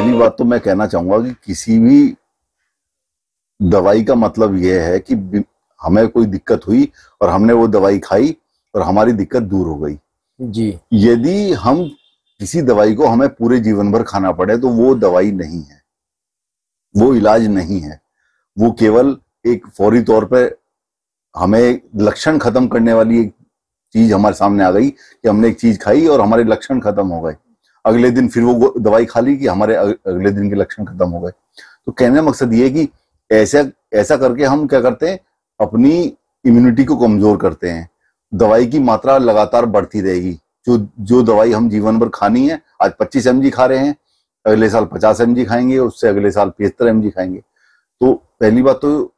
पहली बात तो मैं कहना चाहूंगा कि किसी भी दवाई का मतलब यह है कि हमें कोई दिक्कत हुई और हमने वो दवाई खाई और हमारी दिक्कत दूर हो गई जी। यदि हम किसी दवाई को हमें पूरे जीवन भर खाना पड़े तो वो दवाई नहीं है, वो इलाज नहीं है। वो केवल एक फौरी तौर पे हमें लक्षण खत्म करने वाली एक चीज हमारे सामने आ गई कि हमने एक चीज खाई और हमारे लक्षण खत्म हो गए, अगले दिन फिर वो दवाई खा ली कि हमारे अगले दिन के लक्षण खत्म हो गए। तो कहने का मकसद ये है कि ऐसा करके हम क्या करते हैं, अपनी इम्यूनिटी को कमजोर करते हैं। दवाई की मात्रा लगातार बढ़ती रहेगी। जो दवाई हम जीवन भर खानी है, आज 25 mg खा रहे हैं, अगले साल 50 mg खाएंगे, उससे अगले साल 75 mg खाएंगे। तो पहली बात तो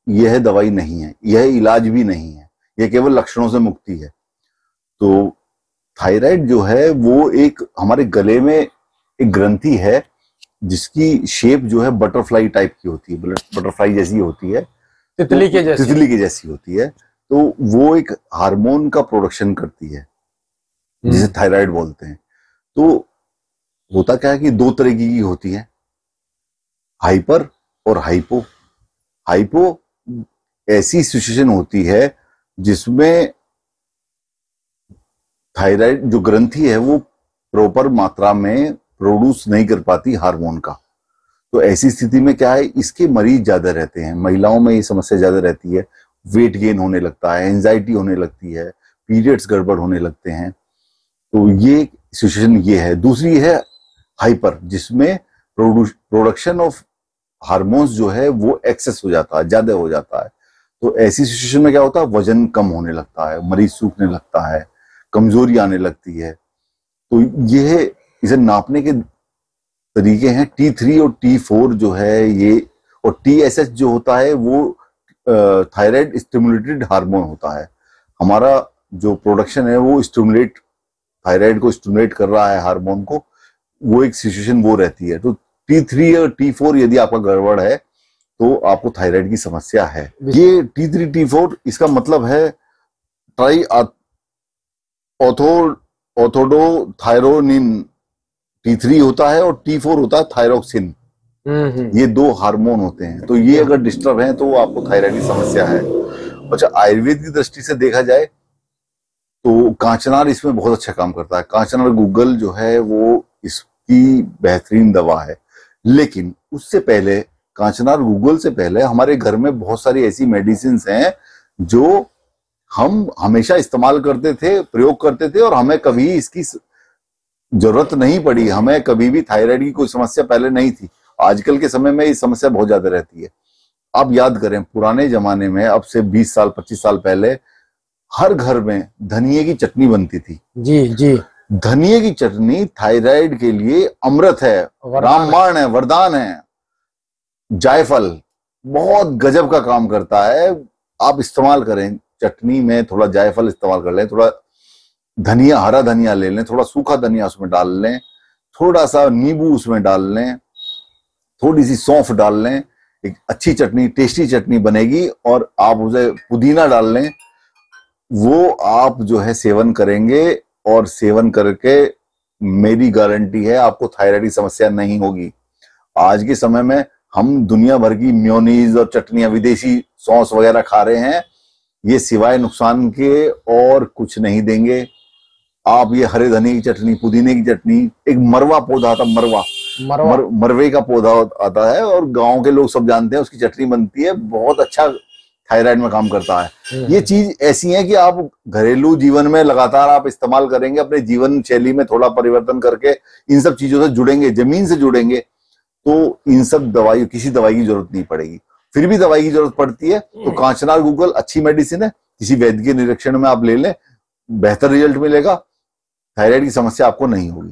यह दवाई नहीं है, यह इलाज भी नहीं है, यह केवल लक्षणों से मुक्ति है। तो थायराइड जो है वो एक हमारे गले में एक ग्रंथि है जिसकी शेप जो है बटरफ्लाई टाइप की होती है, बटरफ्लाई जैसी होती है, तितली के जैसी होती है। तो वो एक हार्मोन का प्रोडक्शन करती है जिसे थायराइड बोलते हैं। तो होता क्या है कि दो तरह की होती है, हाइपर और हाइपो। हाइपो ऐसी सिचुएशन होती है जिसमें थायराइड जो ग्रंथि है वो प्रॉपर मात्रा में प्रोड्यूस नहीं कर पाती हार्मोन का। तो ऐसी स्थिति में क्या है, इसके मरीज ज्यादा रहते हैं, महिलाओं में ये समस्या ज्यादा रहती है, वेट गेन होने लगता है, एंजाइटी होने लगती है, पीरियड्स गड़बड़ होने लगते हैं। तो ये सिचुएशन ये है। दूसरी है हाइपर, जिसमें प्रोडक्शन ऑफ हार्मोन्स जो है वो एक्सेस हो जाता है, ज्यादा हो जाता है। तो ऐसी सिचुएशन में क्या होता है, वजन कम होने लगता है, मरीज सूखने लगता है, कमजोरी आने लगती है। तो ये इसे नापने के तरीके हैं T3 और T4 जो है ये, और TSH जो होता है वो थायराइड स्टिमुलेटेड हार्मोन होता है। हमारा जो प्रोडक्शन है वो थायराइड को स्टिमुलेट कर रहा है हार्मोन को, वो एक सिचुएशन वो रहती है। तो T3 और T4 यदि आपका गड़बड़ है तो आपको थायराइड की समस्या है। ये T3 T4 इसका मतलब है ट्राई ऑर्थोडोथायरोनिन T3 होता है और T4 होता है थायरोक्सिन। ये दो हार्मोन होते हैं। तो ये अगर डिस्टर्ब है तो आपको थायराइड की समस्या है। अच्छा, आयुर्वेद की दृष्टि से देखा जाए तो कांचनार इसमें बहुत अच्छा काम करता है। कांचनार गूगल जो है वो इसकी बेहतरीन दवा है। लेकिन उससे पहले, कांचनार गूगल से पहले हमारे घर में बहुत सारी ऐसी मेडिसिन हैं जो हम हमेशा इस्तेमाल करते थे, प्रयोग करते थे, और हमें कभी इसकी जरूरत नहीं पड़ी। हमें कभी भी थायराइड की कोई समस्या पहले नहीं थी। आजकल के समय में ये समस्या बहुत ज्यादा रहती है। आप याद करें, पुराने जमाने में, अब से 20 साल 25 साल पहले हर घर में धनिये की चटनी बनती थी। जी जी। धनिये की चटनी थायराइड के लिए अमृत है, रामबाण है, वरदान है। जायफल बहुत गजब का काम करता है, आप इस्तेमाल करें। चटनी में थोड़ा जायफल इस्तेमाल कर लें, थोड़ा धनिया, हरा धनिया ले लें, थोड़ा सूखा धनिया उसमें डाल लें, थोड़ा सा नींबू उसमें डाल लें, थोड़ी सी सौंफ डाल लें, एक अच्छी चटनी, टेस्टी चटनी बनेगी। और आप उसे पुदीना डाल लें, वो आप जो है सेवन करेंगे, और सेवन करके मेरी गारंटी है आपको थायराइड की समस्या नहीं होगी। आज के समय में हम दुनिया भर की मेयोनीज और चटनियां, विदेशी सॉस वगैरह खा रहे हैं, ये सिवाय नुकसान के और कुछ नहीं देंगे। आप ये हरे धनिये की चटनी, पुदीने की चटनी, एक मरवा पौधा आता, मरवे का पौधा आता है, और गांव के लोग सब जानते हैं, उसकी चटनी बनती है, बहुत अच्छा थायराइड में काम करता है। ये चीज ऐसी है कि आप घरेलू जीवन में लगातार आप इस्तेमाल करेंगे, अपने जीवन शैली में थोड़ा परिवर्तन करके इन सब चीजों से जुड़ेंगे, जमीन से जुड़ेंगे, तो इन सब किसी दवाई की जरूरत नहीं पड़ेगी। फिर भी दवाई की जरूरत पड़ती है तो कांचनार गूगल अच्छी मेडिसिन है, किसी वैद्य के निरीक्षण में आप ले लें, बेहतर रिजल्ट मिलेगा, थायराइड की समस्या आपको नहीं होगी।